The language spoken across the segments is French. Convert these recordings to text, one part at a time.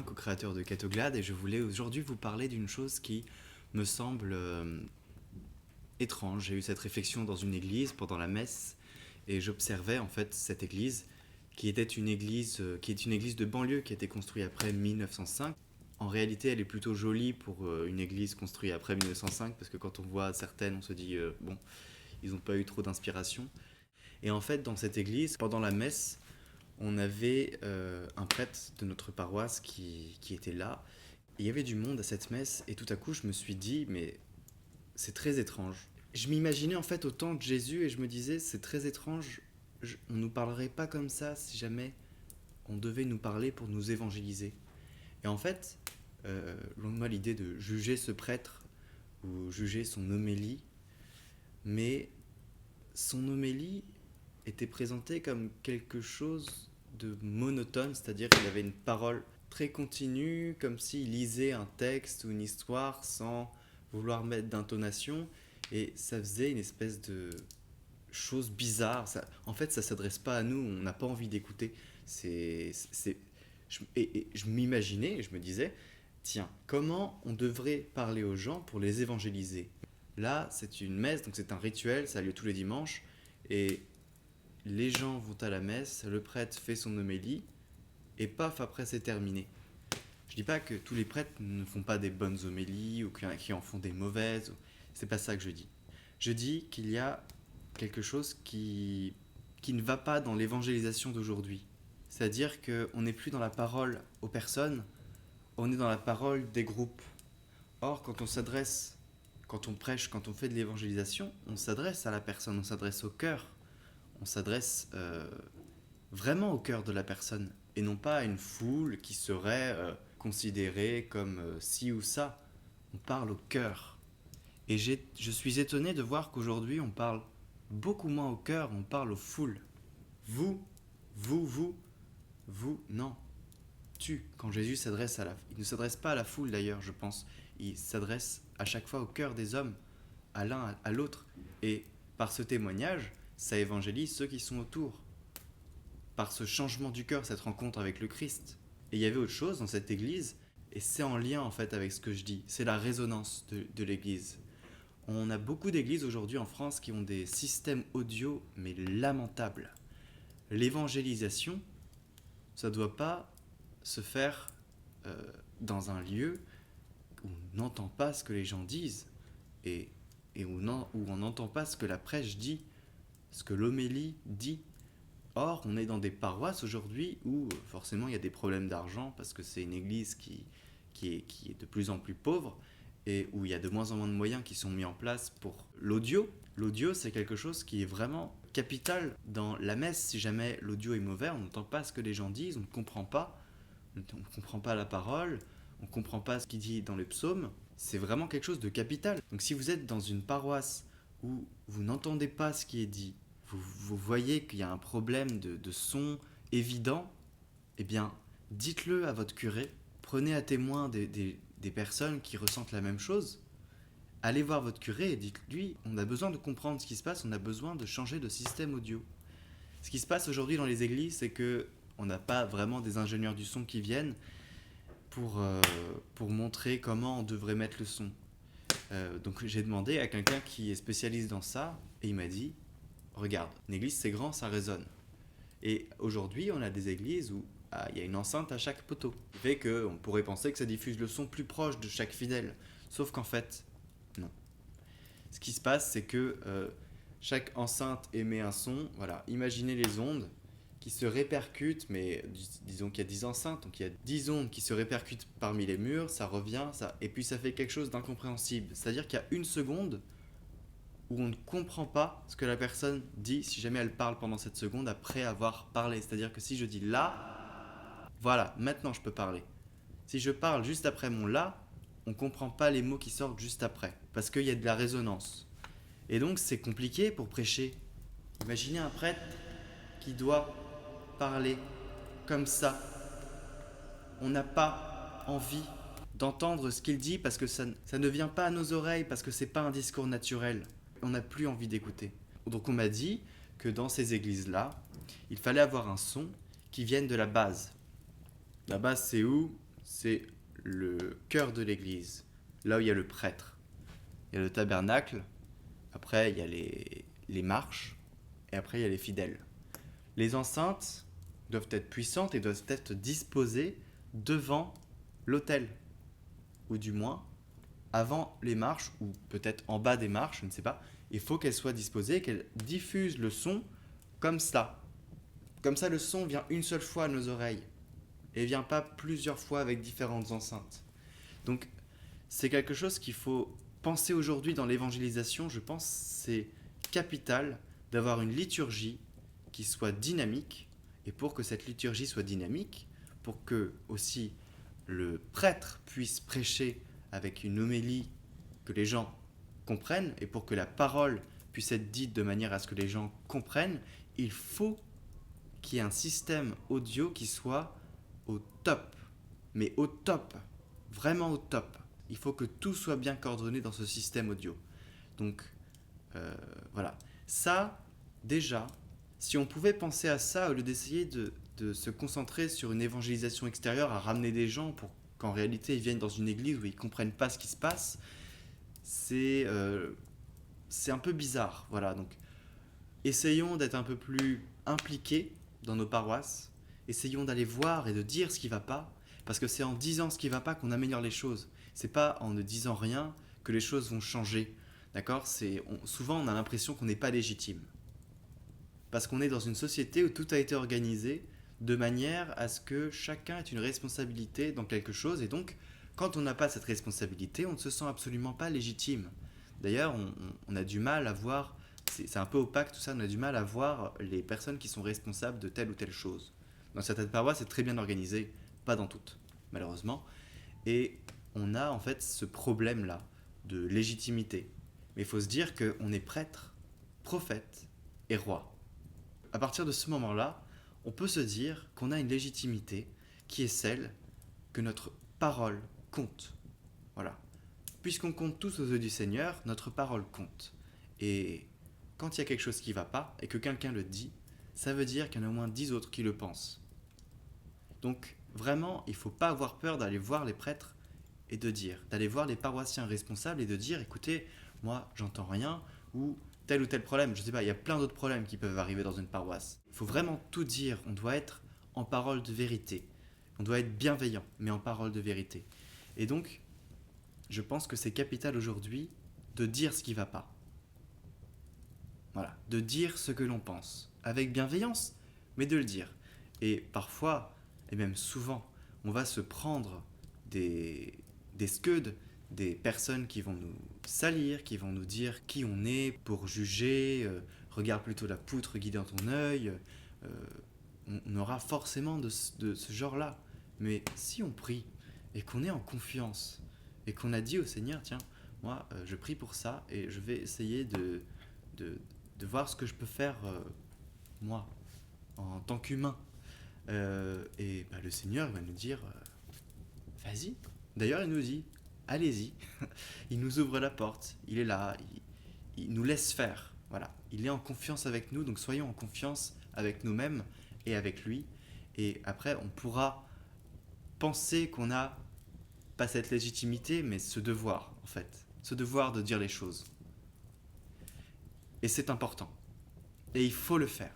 Sébastien, co-créateur de Catoglade, et je voulais aujourd'hui vous parler d'une chose qui me semble étrange. J'ai eu cette réflexion dans une église pendant la messe, et j'observais en fait cette église qui était une église, qui est une église de banlieue qui a été construite après 1905. En réalité, elle est plutôt jolie pour une église construite après 1905, parce que quand on voit certaines, on se dit, bon, ils n'ont pas eu trop d'inspiration. Et en fait, dans cette église, pendant la messe, on avait un prêtre de notre paroisse qui était là. Et il y avait du monde à cette messe, et tout à coup, je me suis dit, mais c'est très étrange. Je m'imaginais en fait au temps de Jésus, et je me disais, c'est très étrange, on ne nous parlerait pas comme ça si jamais on devait nous parler pour nous évangéliser. Et en fait, loin de moi l'idée de juger ce prêtre ou juger son homélie, mais son homélie était présentée comme quelque chose de monotone, c'est-à-dire qu'il avait une parole très continue, comme s'il lisait un texte ou une histoire sans vouloir mettre d'intonation, et ça faisait une espèce de chose bizarre. En fait, ça s'adresse pas à nous, on n'a pas envie d'écouter. Et je m'imaginais, et je me disais, tiens, comment on devrait parler aux gens pour les évangéliser? Là, c'est une messe, donc c'est un rituel, ça a lieu tous les dimanches, et les gens vont à la messe, le prêtre fait son homélie, et paf, après c'est terminé. Je dis pas que tous les prêtres ne font pas des bonnes homélies, ou qui en font des mauvaises, c'est pas ça que je dis. Je dis qu'il y a quelque chose qui ne va pas dans l'évangélisation d'aujourd'hui. C'est-à-dire qu'on n'est plus dans la parole aux personnes, on est dans la parole des groupes. Or, quand on prêche, quand on fait de l'évangélisation, on s'adresse à la personne, on s'adresse au cœur, on s'adresse vraiment au cœur de la personne, et non pas à une foule qui serait considérée comme ci ou ça. On parle au cœur. Et je suis étonné de voir qu'aujourd'hui, on parle beaucoup moins au cœur, on parle aux foules. Vous, vous, vous, non. Tu, quand Jésus s'adresse à la... Il ne s'adresse pas à la foule d'ailleurs, je pense. Il s'adresse à chaque fois au cœur des hommes, à l'un, à l'autre. Et par ce témoignage, ça évangélise ceux qui sont autour. Par ce changement du cœur, cette rencontre avec le Christ. Et il y avait autre chose dans cette église, et c'est en lien en fait avec ce que je dis. C'est la résonance de l'église. On a beaucoup d'églises aujourd'hui en France qui ont des systèmes audio, mais lamentables. L'évangélisation, ça ne doit pas se faire dans un lieu où on n'entend pas ce que les gens disent et, où on n'entend pas ce que la prêche dit, ce que l'homélie dit. Or, on est dans des paroisses aujourd'hui où forcément il y a des problèmes d'argent parce que c'est une église qui est de plus en plus pauvre et où il y a de moins en moins de moyens qui sont mis en place pour l'audio. L'audio, c'est quelque chose qui est vraiment capital dans la messe. Si jamais l'audio est mauvais, on n'entend pas ce que les gens disent, on ne comprend pas. On ne comprend pas la parole, on ne comprend pas ce qu'il dit dans les psaumes. C'est vraiment quelque chose de capital. Donc si vous êtes dans une paroisse où vous n'entendez pas ce qui est dit, vous voyez qu'il y a un problème de son évident, eh bien, dites-le à votre curé. Prenez à témoin des personnes qui ressentent la même chose. Allez voir votre curé et dites-lui, on a besoin de comprendre ce qui se passe, on a besoin de changer de système audio. Ce qui se passe aujourd'hui dans les églises, c'est que on n'a pas vraiment des ingénieurs du son qui viennent pour montrer comment on devrait mettre le son. Donc j'ai demandé à quelqu'un qui est spécialiste dans ça, et il m'a dit, regarde, une église c'est grand, ça résonne. Et aujourd'hui, on a des églises où il y a une enceinte à chaque poteau. Ce qui fait qu'on pourrait penser que ça diffuse le son plus proche de chaque fidèle. Sauf qu'en fait, non. Ce qui se passe, c'est que chaque enceinte émet un son. Voilà, imaginez les ondes qui se répercutent, mais disons qu'il y a 10 enceintes, donc il y a 10 ondes qui se répercutent parmi les murs, ça revient, et puis ça fait quelque chose d'incompréhensible. C'est-à-dire qu'il y a une seconde où on ne comprend pas ce que la personne dit si jamais elle parle pendant cette seconde après avoir parlé. C'est-à-dire que si je dis là, voilà, maintenant je peux parler. Si je parle juste après mon là, on ne comprend pas les mots qui sortent juste après, parce qu'il y a de la résonance. Et donc c'est compliqué pour prêcher. Imaginez un prêtre qui doit parler comme ça. On n'a pas envie d'entendre ce qu'il dit parce que ça ne vient pas à nos oreilles, parce que c'est pas un discours naturel. On n'a plus envie d'écouter. Donc on m'a dit que dans ces églises-là, il fallait avoir un son qui vienne de la base. La base c'est où ? c'est le cœur de l'église, là où il y a le prêtre. Il y a le tabernacle, après il y a les marches, et après il y a les fidèles. Les enceintes doivent être puissantes et doivent être disposées devant l'autel, ou du moins avant les marches, ou peut-être en bas des marches, je ne sais pas. Il faut qu'elles soient disposées, qu'elles diffusent le son comme ça. Comme ça, le son vient une seule fois à nos oreilles et vient pas plusieurs fois avec différentes enceintes. Donc, c'est quelque chose qu'il faut penser aujourd'hui dans l'évangélisation. Je pense que c'est capital d'avoir une liturgie qui soit dynamique. Et pour que cette liturgie soit dynamique, pour que aussi le prêtre puisse prêcher avec une homélie que les gens comprennent, et pour que la parole puisse être dite de manière à ce que les gens comprennent, il faut qu'il y ait un système audio qui soit au top. Mais au top, vraiment au top. Il faut que tout soit bien coordonné dans ce système audio. Donc, voilà. Ça, déjà, si on pouvait penser à ça au lieu d'essayer de se concentrer sur une évangélisation extérieure, à ramener des gens pour qu'en réalité ils viennent dans une église où ils ne comprennent pas ce qui se passe, c'est un peu bizarre. Voilà, donc essayons d'être un peu plus impliqués dans nos paroisses, essayons d'aller voir et de dire ce qui ne va pas, parce que c'est en disant ce qui ne va pas qu'on améliore les choses. C'est pas en ne disant rien que les choses vont changer. D'accord. Souvent on a l'impression qu'on n'est pas légitime. Parce qu'on est dans une société où tout a été organisé de manière à ce que chacun ait une responsabilité dans quelque chose. Et donc, quand on n'a pas cette responsabilité, on ne se sent absolument pas légitime. D'ailleurs, on a du mal à voir, c'est un peu opaque tout ça, on a du mal à voir les personnes qui sont responsables de telle ou telle chose. Dans certaines paroisses, c'est très bien organisé, pas dans toutes, malheureusement. Et on a en fait ce problème-là de légitimité. Mais il faut se dire qu'on est prêtre, prophète et roi. À partir de ce moment-là, on peut se dire qu'on a une légitimité qui est celle que notre parole compte. Voilà. Puisqu'on compte tous aux yeux du Seigneur, notre parole compte. Et quand il y a quelque chose qui ne va pas et que quelqu'un le dit, ça veut dire qu'il y en a au moins 10 autres qui le pensent. Donc vraiment, il ne faut pas avoir peur d'aller voir les prêtres et d'aller voir les paroissiens responsables et de dire, écoutez, moi j'entends rien, ou tel problème, je sais pas, il y a plein d'autres problèmes qui peuvent arriver dans une paroisse. Il faut vraiment tout dire, on doit être en parole de vérité. On doit être bienveillant, mais en parole de vérité. Et donc, je pense que c'est capital aujourd'hui de dire ce qui ne va pas. Voilà, de dire ce que l'on pense, avec bienveillance, mais de le dire. Et parfois, et même souvent, on va se prendre des scuds, des personnes qui vont nous salir, qui vont nous dire qui on est pour juger, regarde plutôt la poutre guidée dans ton œil. On aura forcément de ce genre-là. Mais si on prie et qu'on est en confiance et qu'on a dit au Seigneur, tiens, moi je prie pour ça et je vais essayer de voir ce que je peux faire moi en tant qu'humain. Et le Seigneur va nous dire, vas-y. D'ailleurs, il nous dit, allez-y. Il nous ouvre la porte, il est là, il nous laisse faire. Voilà, il est en confiance avec nous, donc soyons en confiance avec nous-mêmes et avec lui. Et après, on pourra penser qu'on n'a pas cette légitimité, mais ce devoir, en fait. Ce devoir de dire les choses. Et c'est important. Et il faut le faire.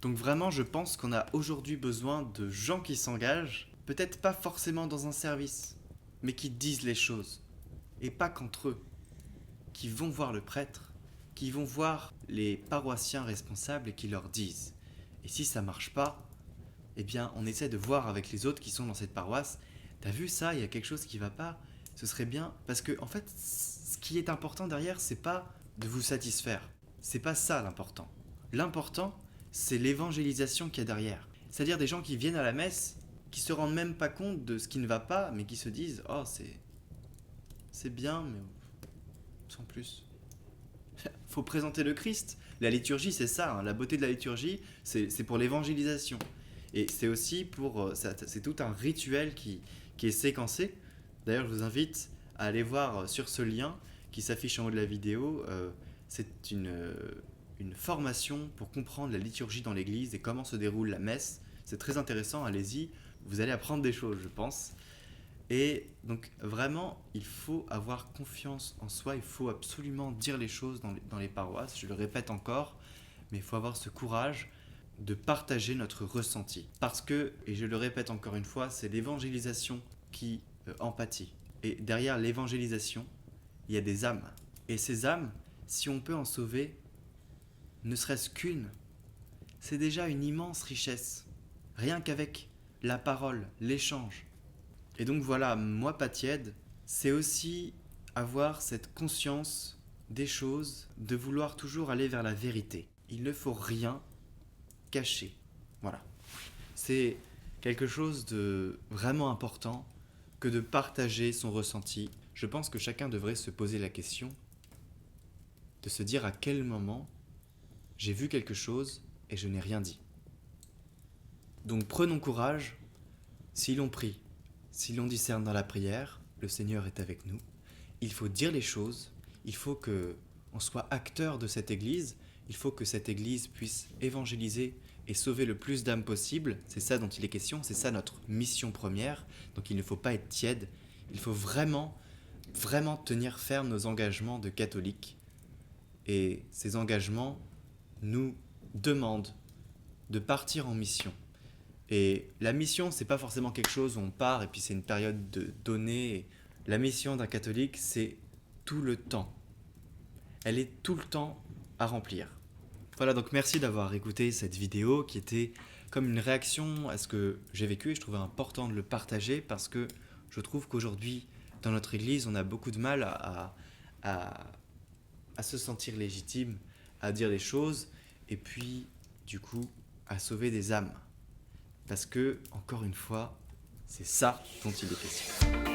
Donc vraiment, je pense qu'on a aujourd'hui besoin de gens qui s'engagent, peut-être pas forcément dans un service, mais qui disent les choses. Et pas qu'entre eux. Qui vont voir le prêtre, qui vont voir les paroissiens responsables et qui leur disent. Et si ça marche pas, eh bien on essaie de voir avec les autres qui sont dans cette paroisse. T'as vu ça, il y a quelque chose qui va pas. Ce serait bien, parce que en fait, ce qui est important derrière, c'est pas de vous satisfaire. C'est pas ça l'important. L'important, c'est l'évangélisation qu'il y a derrière. C'est-à-dire des gens qui viennent à la messe, qui se rendent même pas compte de ce qui ne va pas, mais qui se disent, oh c'est bien, mais sans plus. Faut présenter le Christ. La liturgie, c'est ça. Hein. La beauté de la liturgie, c'est pour l'évangélisation. Et c'est aussi pour... c'est tout un rituel qui est séquencé. D'ailleurs, je vous invite à aller voir sur ce lien qui s'affiche en haut de la vidéo. C'est une formation pour comprendre la liturgie dans l'église et comment se déroule la messe. C'est très intéressant, allez-y. Vous allez apprendre des choses, je pense. Et donc vraiment, il faut avoir confiance en soi, il faut absolument dire les choses dans les paroisses, je le répète encore, mais il faut avoir ce courage de partager notre ressenti. Parce que, et je le répète encore une fois, c'est l'évangélisation qui empathie. Et derrière l'évangélisation, il y a des âmes. Et ces âmes, si on peut en sauver, ne serait-ce qu'une, c'est déjà une immense richesse. Rien qu'avec la parole, l'échange. Et donc voilà, moi pas tiède, c'est aussi avoir cette conscience des choses, de vouloir toujours aller vers la vérité. Il ne faut rien cacher. Voilà. C'est quelque chose de vraiment important que de partager son ressenti. Je pense que chacun devrait se poser la question de se dire à quel moment j'ai vu quelque chose et je n'ai rien dit. Donc prenons courage, si l'on prie, si l'on discerne dans la prière, le Seigneur est avec nous. Il faut dire les choses, il faut qu'on soit acteur de cette Église, il faut que cette Église puisse évangéliser et sauver le plus d'âmes possible. C'est ça dont il est question, c'est ça notre mission première. Donc il ne faut pas être tiède, il faut vraiment tenir ferme nos engagements de catholiques. Et ces engagements nous demandent de partir en mission. Et la mission, c'est pas forcément quelque chose où on part et puis c'est une période donnée. La mission d'un catholique, c'est tout le temps. Elle est tout le temps à remplir. Voilà, donc merci d'avoir écouté cette vidéo qui était comme une réaction à ce que j'ai vécu et je trouvais important de le partager parce que je trouve qu'aujourd'hui, dans notre église, on a beaucoup de mal à se sentir légitime, à dire des choses et puis, du coup, à sauver des âmes. Parce que, encore une fois, c'est ça dont il est question.